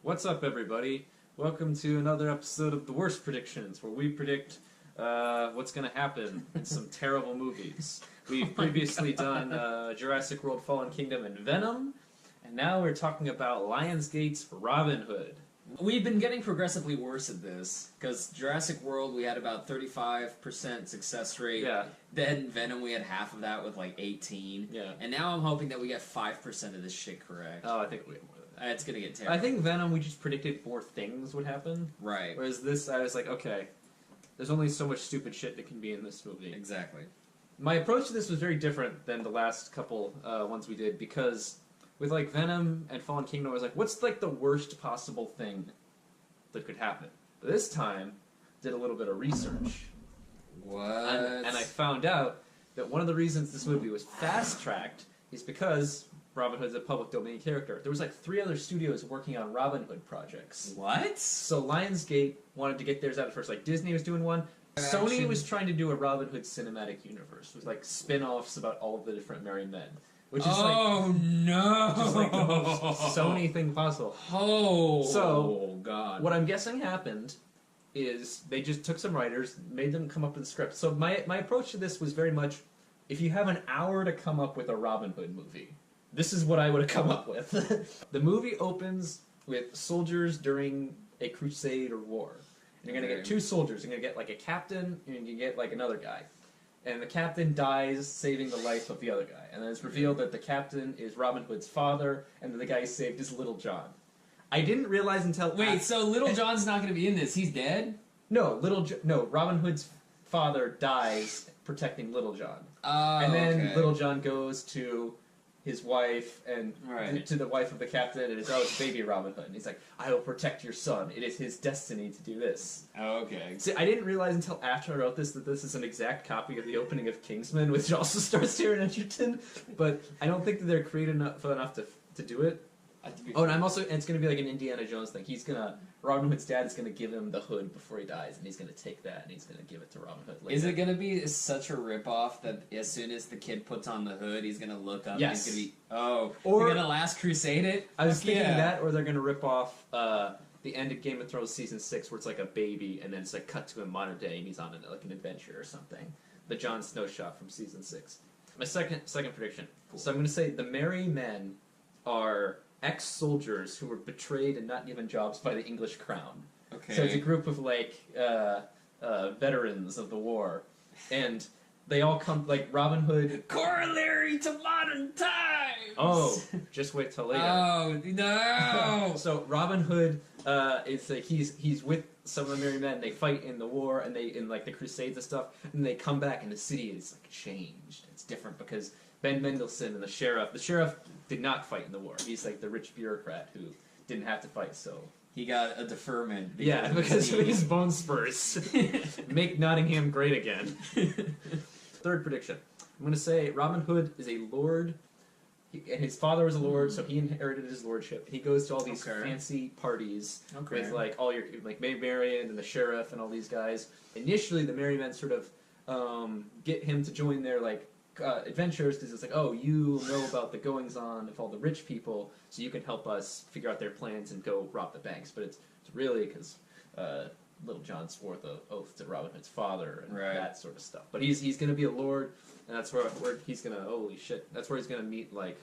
What's up, everybody? Welcome to another episode of The Worst Predictions, where we predict what's going to happen in some terrible movies. We've previously done Jurassic World Fallen Kingdom and Venom, and now we're talking about Lionsgate's Robin Hood. We've been getting progressively worse at this, because Jurassic World we had about 35% success rate. Yeah. Then Venom we had half of that with like 18. Yeah. And now I'm hoping that we get 5% of this shit correct. Oh, I think we have more than that. It's gonna get terrible. I think Venom, we just predicted more things would happen. Right. Whereas this, I was like, okay, there's only so much stupid shit that can be in this movie. Exactly. My approach to this was very different than the last couple ones we did, because with like Venom and Fallen Kingdom, I was like, what's like the worst possible thing that could happen? But this time, did a little bit of research. What? And I found out that one of the reasons this movie was fast-tracked is because Robin Hood's a public domain character. There was like 3 other studios working on Robin Hood projects. What? So Lionsgate wanted to get theirs out at first. Like Disney was doing one. Sony was trying to do a Robin Hood cinematic universe with like spin-offs about all of the different merry men. Which is no! just like the most Sony thing possible. Oh, so, God. What I'm guessing happened is they just took some writers, made them come up with a script. So my approach to this was very much, if you have an hour to come up with a Robin Hood movie, this is what I would have come up with. The movie opens with soldiers during a crusade or war. And you're going to get 2 soldiers. You're going to get like a captain, and you get like another guy. And the captain dies saving the life of the other guy. And then it's revealed that the captain is Robin Hood's father, and that the guy he saved is Little John. I didn't realize until... Wait, so Little John's not going to be in this? He's dead? No, Robin Hood's father dies protecting Little John. Oh, and then okay. Little John goes to his wife, and to the wife of the captain, and it's, oh, it's baby Robin Hood. And he's like, I will protect your son. It is his destiny to do this. Oh, okay. See, I didn't realize until after I wrote this that this is an exact copy of the opening of Kingsman, which also stars Taron Egerton, but I don't think that they're creative enough to do it. Oh, and it's going to be like an Indiana Jones thing. Robin Hood's dad is going to give him the hood before he dies, and he's going to take that, and he's going to give it to Robin Hood later. Is it going to be such a ripoff that as soon as the kid puts on the hood, he's going to look up Yes. and he's going to be, Or they're going to Last Crusade it? I was thinking that, or they're going to rip off the end of Game of Thrones Season 6, where it's like a baby, and then it's like cut to him modern day, and he's on like an adventure or something. The Jon Snow shot from Season 6. My second prediction. Cool. So I'm going to say the Merry Men are ex-soldiers who were betrayed and not given jobs by the English crown. Okay. So it's a group of like veterans of the war, and they all come like Robin Hood. Corollary to modern times. Oh, just wait till later. Oh no! So Robin Hood is like he's with some of the merry men. They fight in the war and they in like the Crusades and stuff, and they come back and the city is like changed. It's different because Ben Mendelsohn and the sheriff. The sheriff did not fight in the war. He's like the rich bureaucrat who didn't have to fight. So he got a deferment. Because of his bone spurs. Make Nottingham great again. Third prediction. I'm going to say Robin Hood is a lord, and his father was a lord, so he inherited his lordship. He goes to all these fancy parties with like all your like Maid Marian and the sheriff and all these guys. Initially, the Merry Men sort of get him to join their like adventures because it's like, oh, you know about the goings on of all the rich people, so you can help us figure out their plans and go rob the banks. But it's really because Little John swore the oath to Robin Hood's father and that sort of stuff. But he's going to be a lord, and that's where he's going to, holy shit, that's where he's going to meet like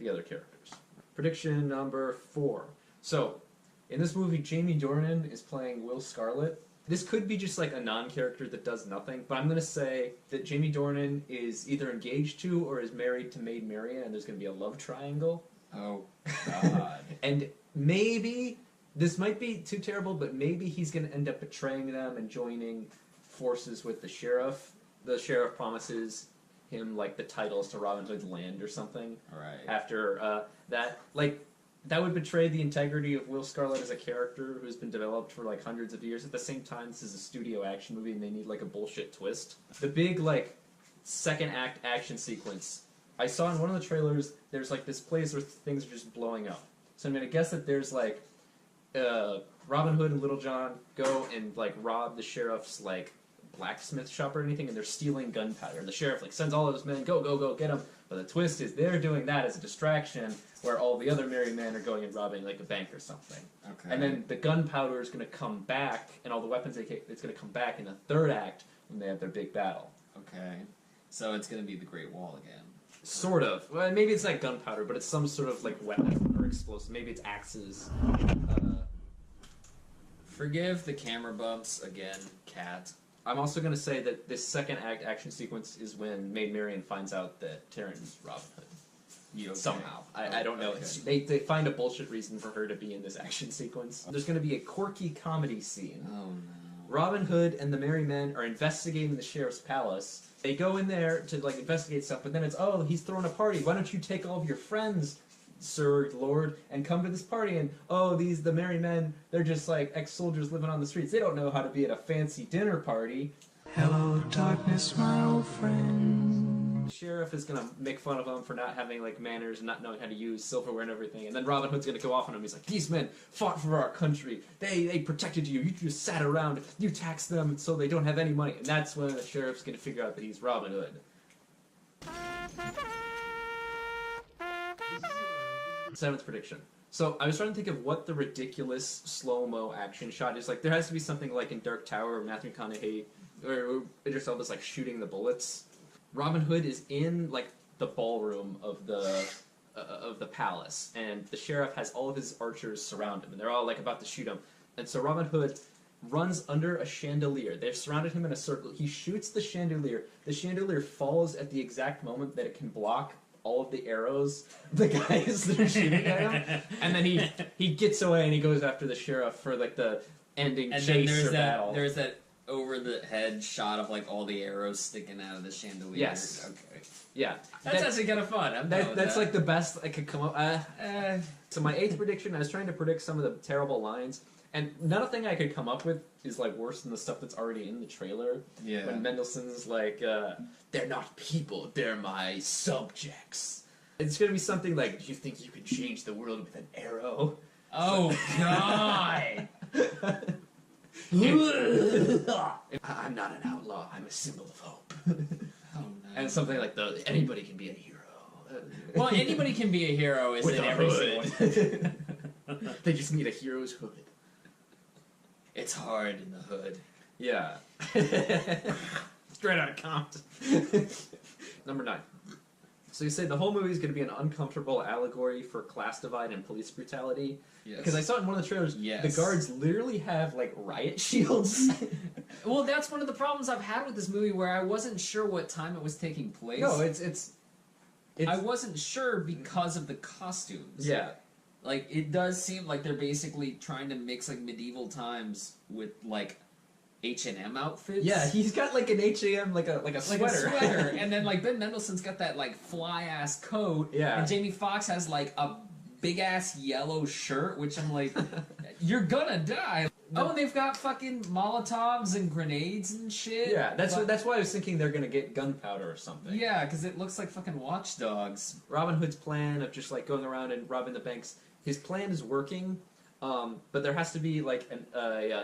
the other characters. Prediction number 4. So in this movie, Jamie Dornan is playing Will Scarlet. This could be just like a non-character that does nothing, but I'm going to say that Jamie Dornan is either engaged to or is married to Maid Marian, and there's going to be a love triangle. Oh, God. And maybe, this might be too terrible, but maybe he's going to end up betraying them and joining forces with the sheriff. The sheriff promises him, like, the titles to Robin Hood's land or something. Right. After that. Like, that would betray the integrity of Will Scarlet as a character who's been developed for like hundreds of years. At the same time, this is a studio action movie and they need like a bullshit twist. The big like second act action sequence, I saw in one of the trailers, there's like this place where things are just blowing up. So I'm gonna guess that there's like Robin Hood and Little John go and like rob the sheriff's like blacksmith shop or anything, and they're stealing gunpowder. And the sheriff like sends all of his men, go, go, go, get them. But the twist is they're doing that as a distraction, where all the other merry men are going and robbing like a bank or something. Okay. And then the gunpowder is going to come back, and all the weapons it's going to come back in the third act when they have their big battle. Okay. So it's gonna be the Great Wall again. Sort of. Well, maybe it's not gunpowder, but it's some sort of like weapon or explosive. Maybe it's axes. Forgive the camera bumps again, Cat. I'm also going to say that this second act action sequence is when Maid Marian finds out that Taron's Robin Hood. You okay? Somehow. I don't know. Okay. They find a bullshit reason for her to be in this action sequence. There's going to be a quirky comedy scene. Oh no. Robin Hood and the Merry Men are investigating the sheriff's palace. They go in there to like investigate stuff, but then it's, oh, he's throwing a party. Why don't you take all of your friends, Sir Lord, and come to this party? And oh, the Merry Men, they're just like ex-soldiers living on the streets. They don't know how to be at a fancy dinner party. Hello, darkness, my old friend. The sheriff is gonna make fun of him for not having like manners and not knowing how to use silverware and everything. And then Robin Hood's gonna go off on him. He's like, "These men fought for our country. They protected you. You just sat around. You taxed them so they don't have any money." And that's when the sheriff's gonna figure out that he's Robin Hood. Seventh prediction. So I was trying to think of what the ridiculous slow-mo action shot is. Like there has to be something like in Dark Tower where Matthew McConaughey or Idris Elba's like shooting the bullets. Robin Hood is in like the ballroom of the palace, and the sheriff has all of his archers surround him, and they're all like about to shoot him. And so Robin Hood runs under a chandelier. They've surrounded him in a circle. He shoots the chandelier. The chandelier falls at the exact moment that it can block all of the arrows the guys that are shooting at him. And then he gets away and he goes after the sheriff for like the ending And chase then or battle. there's that over the head shot of like all the arrows sticking out of the chandelier. Yes. Okay. Yeah. That's actually kind of fun. I'm down with That's that. like the best I could come up. So my eighth prediction, I was trying to predict some of the terrible lines, and nothing I could come up with is like worse than the stuff that's already in the trailer. Yeah. When Mendelssohn's like, "They're not people, they're my subjects." It's gonna be something like, "Do you think you can change the world with an arrow?" Oh God. I'm not an outlaw. I'm a symbol of hope. Oh no. And something like anybody can be a hero. Well, anybody can be a hero, is With in a every hood. single one. They just need a hero's hood. It's hard in the hood. Yeah. Straight out of Compton. Number 9. So you say the whole movie is going to be an uncomfortable allegory for class divide and police brutality. Yes. Because I saw in one of the trailers, Yes. the guards literally have like riot shields. Well, that's one of the problems I've had with this movie, where I wasn't sure what time it was taking place. No, it's I wasn't sure because of the costumes. yeah. Like, it does seem like they're basically trying to mix, like, medieval times with, like, H&M outfits. Yeah, he's got like an H&M, like a Like sweater. a sweater. And then, like, Ben Mendelsohn's got that, like, fly-ass coat. Yeah. And Jamie Foxx has, like, a big-ass yellow shirt, which I'm like, you're gonna die. Oh, and they've got fucking Molotovs and grenades and shit. Yeah, that's why I was thinking they're gonna get gunpowder or something. Yeah, because it looks like fucking Watch Dogs. Robin Hood's plan of just like going around and robbing the banks, his plan is working, but there has to be like an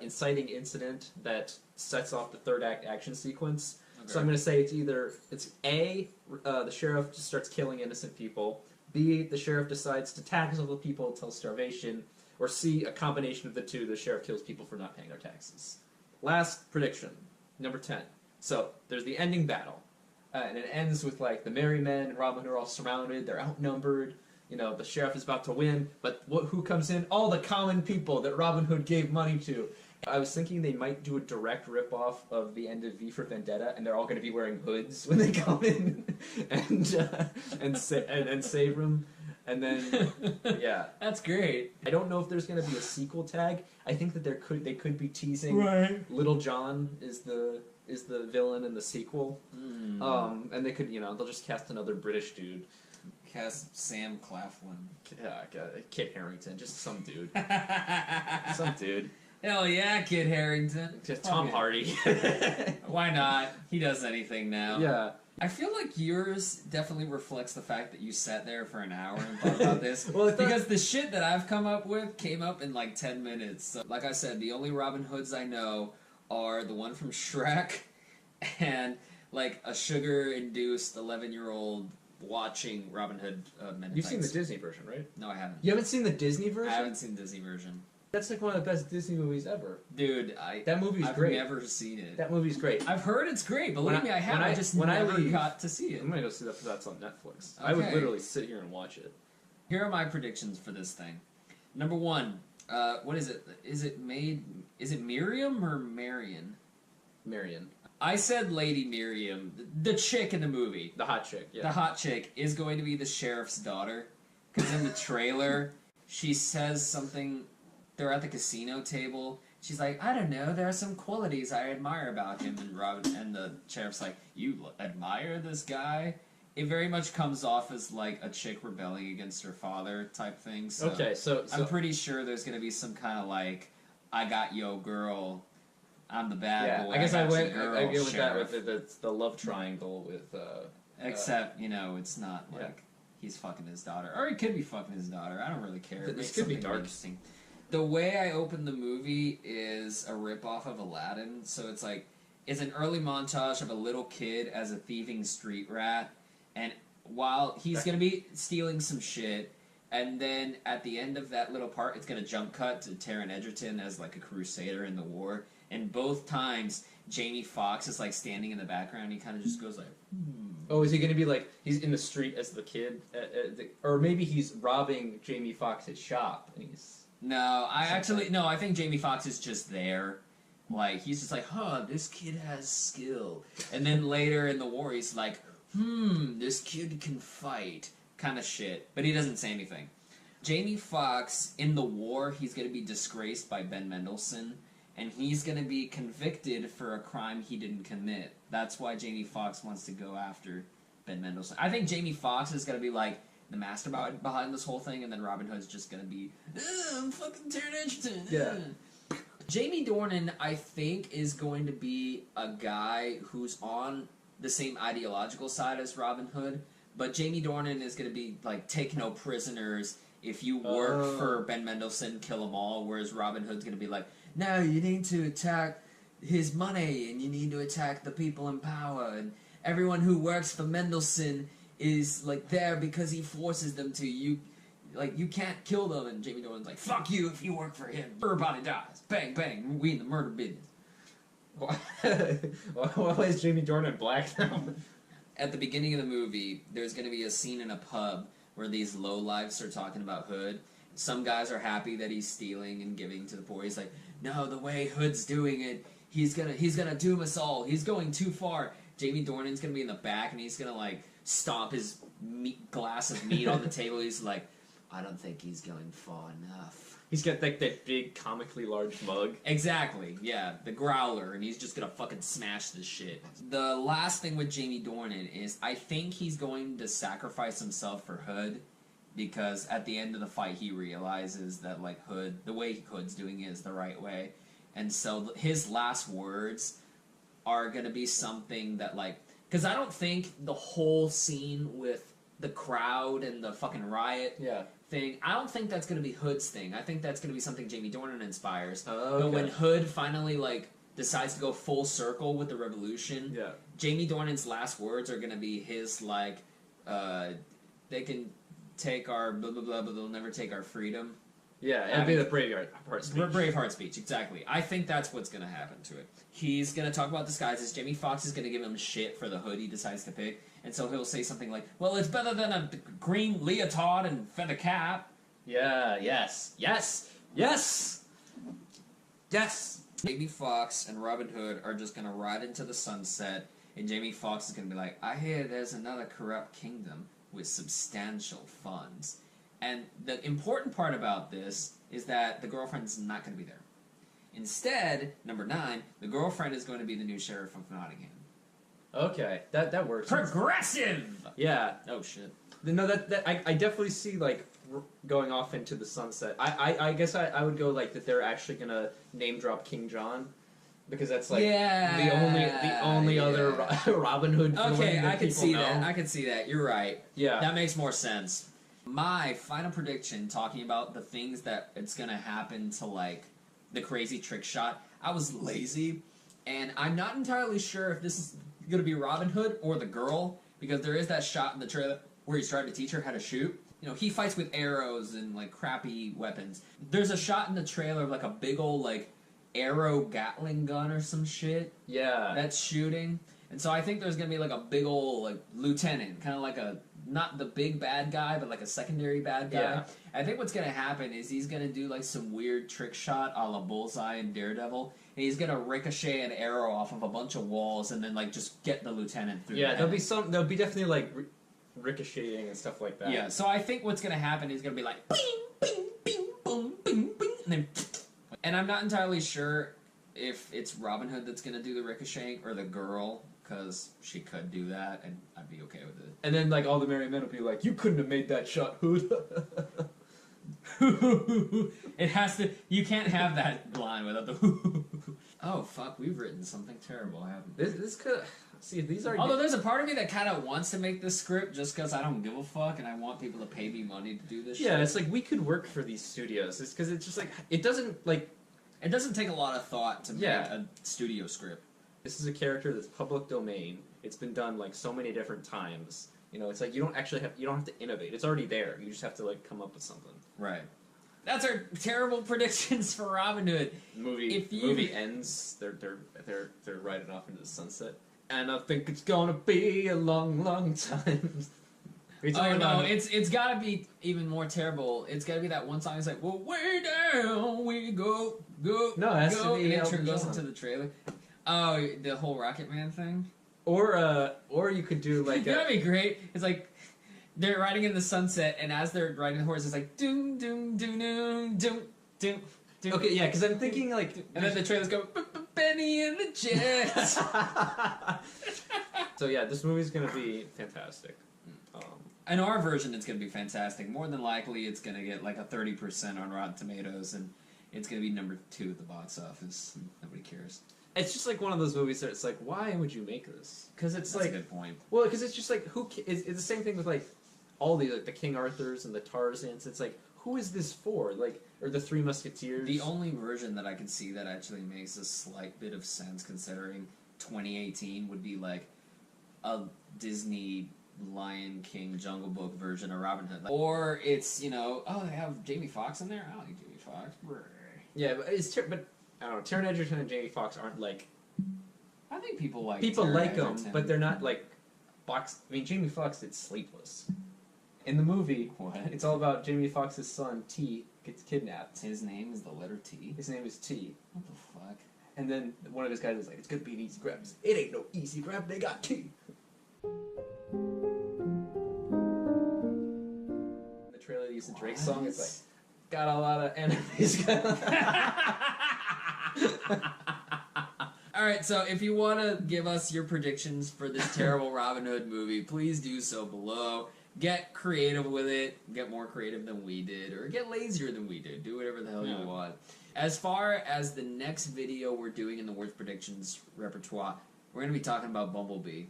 inciting incident that sets off the third act action sequence. Okay. So I'm going to say it's A, the sheriff just starts killing innocent people, B, the sheriff decides to tax all the people until starvation, or C, a combination of the two, the sheriff kills people for not paying their taxes. Last prediction, number 10. So there's the ending battle. And it ends with like the merry men and Robin Hood are all surrounded. They're outnumbered. You know, the sheriff is about to win, but who comes in? All the common people that Robin Hood gave money to. I was thinking they might do a direct ripoff of the end of V for Vendetta, and they're all going to be wearing hoods when they come in and save them. And then, yeah, That's great. I don't know if there's going to be a sequel tag. I think that they could be teasing Little John is the villain in the sequel. And they could, they'll just cast another British dude. Cast Sam Claflin. Yeah, Kit Harington, just some dude. Some dude. Hell yeah, Kid Harington. Just Tom Fuck Hardy. it. Why not? He does anything now. Yeah. I feel like yours definitely reflects the fact that you sat there for an hour and thought about this. Well, because the shit that I've come up with came up in like 10 minutes. So, like I said, the only Robin Hoods I know are the one from Shrek and like a sugar-induced 11-year-old watching Robin Hood Men in You've seen the Tights. Disney version, right? No, I haven't. You haven't seen the Disney I version? haven't seen the Disney version. That's like one of the best Disney movies ever. Dude, That movie's I've great. never seen it. That movie's great. I've heard it's great. Believe When I- me, I have. when I I- just when I never leave- got to see it. I'm gonna go see that because that's on Netflix. I would Okay. literally sit here and watch it. Here are my predictions for this thing. Number one, what is it? Is it Miriam or Marion? Marion. I said Lady Miriam, the chick in the movie. The hot chick, yeah. The hot chick is going to be the sheriff's daughter. Because in the trailer, she says something. They're at the casino table. She's like, I don't know, there are some qualities I admire about him. And the sheriff's like, you admire this guy? It very much comes off as like a chick rebelling against her father type thing. So Okay, so I'm pretty sure there's going to be some kind of like, I got yo girl, I'm the bad boy. I guess I got your went. girl, I get with sheriff. that with the love triangle with. Except, you know, it's not like Yeah. he's fucking his daughter. Or he could be fucking his daughter. I don't really care. This It makes could be something dark. interesting. The way I open the movie is a ripoff of Aladdin. So it's like, it's an early montage of a little kid as a thieving street rat. And while he's going to be stealing some shit, and then at the end of that little part, it's going to jump cut to Taron Egerton as like a crusader in the war. And both times, Jamie Foxx is like standing in the background. He kind of just goes like, Oh, is he going to be like he's in the street as the kid, or maybe he's robbing Jamie Foxx's shop and he's. No, I think Jamie Foxx is just there. Like, he's just like, this kid has skill. And then later in the war, he's like, this kid can fight. Kind of shit. But he doesn't say anything. Jamie Foxx, in the war, he's going to be disgraced by Ben Mendelsohn. And he's going to be convicted for a crime he didn't commit. That's why Jamie Foxx wants to go after Ben Mendelsohn. I think Jamie Foxx is going to be like the mastermind behind this whole thing, and then Robin Hood's just going to be, I'm fucking Taron Egerton. Yeah. Jamie Dornan, I think, is going to be a guy who's on the same ideological side as Robin Hood, but Jamie Dornan is going to be like, take no prisoners. If you work for Ben Mendelsohn, kill them all. Whereas Robin Hood's going to be like, no, you need to attack his money, and you need to attack the people in power, and everyone who works for Mendelsohn is like there because he forces them to. You can't kill them. And Jamie Dornan's like, fuck you if you work for him. Everybody dies. Bang, bang. We in the murder business. Why is Jamie Dornan black now? At the beginning of the movie, there's going to be a scene in a pub where these lowlifes are talking about Hood. Some guys are happy that he's stealing and giving to the poor. He's like, no, the way Hood's doing it, he's gonna doom us all. He's going too far. Jamie Dornan's gonna be in the back, and he's gonna like stomp his glass of meat on the table. He's like, I don't think he's going far enough. He's got like that big comically large mug. Exactly, yeah, the growler, and he's just gonna fucking smash this shit. The last thing with Jamie Dornan is I think he's going to sacrifice himself for Hood, because at the end of the fight he realizes that like Hood, the way Hood's doing it is the right way, and so his last words are gonna be something that like, because I don't think the whole scene with the crowd and the fucking riot thing, I don't think that's going to be Hood's thing. I think that's going to be something Jamie Dornan inspires. But when Hood finally like decides to go full circle with the revolution, Jamie Dornan's last words are going to be his like, they can take our blah blah blah, but they'll never take our freedom. Yeah, it'll be the Braveheart speech. Braveheart speech, exactly. I think that's what's going to happen to it. He's going to talk about disguises. Jamie Foxx is going to give him shit for the hood he decides to pick. And so he'll say something like, well, it's better than a green leotard and feather cap. Yeah, yes. Jamie Foxx and Robin Hood are just going to ride into the sunset, and Jamie Foxx is going to be like, I hear there's another corrupt kingdom with substantial funds. And the important part about this is that the girlfriend's not going to be there. Instead, number 9, the girlfriend is going to be the new sheriff of Nottingham. Okay, that works. Progressive! Yeah. Oh, shit. No, I definitely see, like, going off into the sunset. I guess I would go, like, that they're actually going to name drop King John. Because that's, like, the only other Robin Hood villain Okay, that I can people see know. that. I can see that. You're right. Yeah. That makes more sense. My final prediction, talking about the things that it's going to happen to, like, the crazy trick shot, I was lazy, and I'm not entirely sure if this is going to be Robin Hood or the girl, because there is that shot in the trailer where he's trying to teach her how to shoot. You know, he fights with arrows and like crappy weapons. There's a shot in the trailer of like a big old like arrow Gatling gun or some shit Yeah. that's shooting. And so I think there's gonna be like a big old like lieutenant, kind of like a not the big bad guy, but like a secondary bad guy. Yeah. I think what's gonna happen is he's gonna do like some weird trick shot a la Bullseye and Daredevil, and he's gonna ricochet an arrow off of a bunch of walls and then like just get the lieutenant through. Yeah, the there'll be definitely like ricocheting and stuff like that. Yeah, so I think what's gonna happen is gonna be like bing, bing, bing, boom, bing, bing, and then, and I'm not entirely sure if it's Robin Hood that's gonna do the ricocheting or the girl, because she could do that, and I'd be okay with it. And then like all the merry men will be like, "You couldn't have made that shot, Hood." It has to. You can't have that line without the. Oh fuck! We've written something terrible, haven't we? This could see these are. Although there's a part of me that kind of wants to make this script just because I don't give a fuck and I want people to pay me money to do this. Yeah, shit. it's like we could work for these studios. It's because it's just like it doesn't like. It doesn't take a lot of thought to make Yeah. a studio script. This is a character that's public domain. It's been done like so many different times. You know, it's like you don't have to innovate. It's already there. You just have to like come up with something. Right. That's our terrible predictions for Robin Hood. Movie ends. They're riding off into the sunset, and I think it's gonna be a long, long time. Oh no, it's gotta be even more terrible. It's gotta be that one song. It's like, well, way down we go. No, it has to be and it Elton goes John. into the trailer. Oh, the whole Rocket Man thing. Or you could do like That'd be great. It's like they're riding in the sunset, and as they're riding the horse, it's like doom doom doom doom doom doom. doom. Okay, yeah, because I'm thinking like, And then the trailers go Benny and the Jets. so yeah, this movie's gonna be fantastic. In our version, it's going to be fantastic. More than likely, it's going to get like a 30% on Rotten Tomatoes, and it's going to be number 2 at the box office. Nobody cares. It's just like one of those movies that it's like, why would you make this? Because it's That's like, a good point. well, because it's just like, it's the same thing with like all the like the King Arthurs and the Tarzans. It's like, who is this for? Like, or the Three Musketeers. The only version that I can see that actually makes a slight bit of sense, considering 2018, would be like a Disney Lion King Jungle Book version of Robin Hood. Or it's, you know, oh, they have Jamie Foxx in there? I like Jamie Foxx. Yeah, but I don't know. Taron Egerton and Jamie Foxx aren't like I think people like people Taron like them, Egerton. but they're not like box. I mean, Jamie Foxx did Sleepless. In the movie, What? it's all about Jamie Foxx's son T gets kidnapped. His name is the letter T. His name is T, What the fuck? and then one of his guys is like, "It's gonna be an easy grab." He's like, it ain't no easy grab. They got T. The trailer used the Drake song. It's like got a lot of enemies. Alright, so if you want to give us your predictions for this terrible Robin Hood movie, please do so below. Get creative with it. Get more creative than we did, or get lazier than we did. Do whatever the hell you want. As far as the next video we're doing in the Worst Predictions repertoire, we're going to be talking about Bumblebee.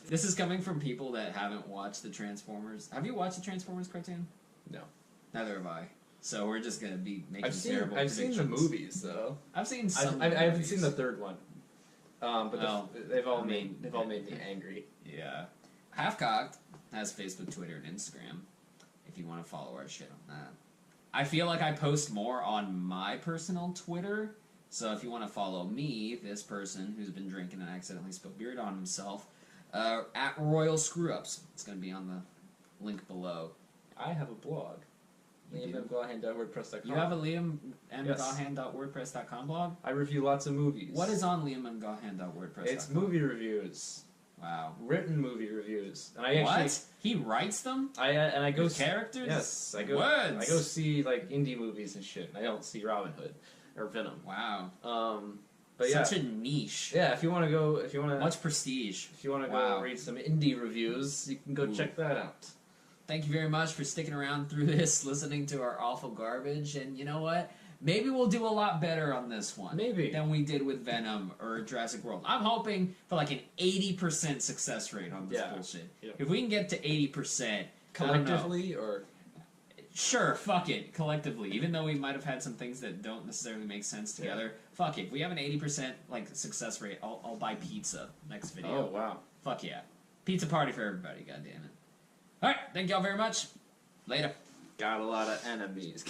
This is coming from people that haven't watched the Transformers. Have you watched the Transformers cartoon? No. Neither have I. So we're just going to be making I've terrible seen predictions. the movies though. I've seen some. I haven't movies. seen the third one. But Well, they've all I mean, made me angry. Yeah. HalfKocked has Facebook, Twitter, and Instagram. If you want to follow our shit on that. I feel like I post more on my personal Twitter. So if you want to follow me, this person who's been drinking and accidentally spilled beer on himself, at Royal Screwups. It's going to be on the link below. I have a blog. You do? LiamMGahan.wordpress.com. You have a liammgahan.wordpress.com blog? I review lots of movies. What is on liammgahan.wordpress.com? It's movie reviews, Wow. written movie reviews, and I actually What? He writes them? I go With characters? Yes, I Words? go see like indie movies and shit. I don't see Robin Hood or Venom. Wow. But yeah, Such a niche. yeah. If you want to Much prestige. if you want to Wow. go read some indie reviews, you can go Ooh. check that out. Thank you very much for sticking around through this, listening to our awful garbage, and you know what? Maybe we'll do a lot better on this one. Maybe. Than we did with Venom or Jurassic World. I'm hoping for like an 80% success rate on this Yeah. bullshit. Yeah. If we can get to 80%, Collectively, or sure, fuck it, collectively. Even though we might have had some things that don't necessarily make sense together, fuck it. If we have an 80% like success rate, I'll buy pizza next video. oh wow, Fuck yeah. Pizza party for everybody, goddammit. Alright, thank y'all very much. Later. Got a lot of enemies.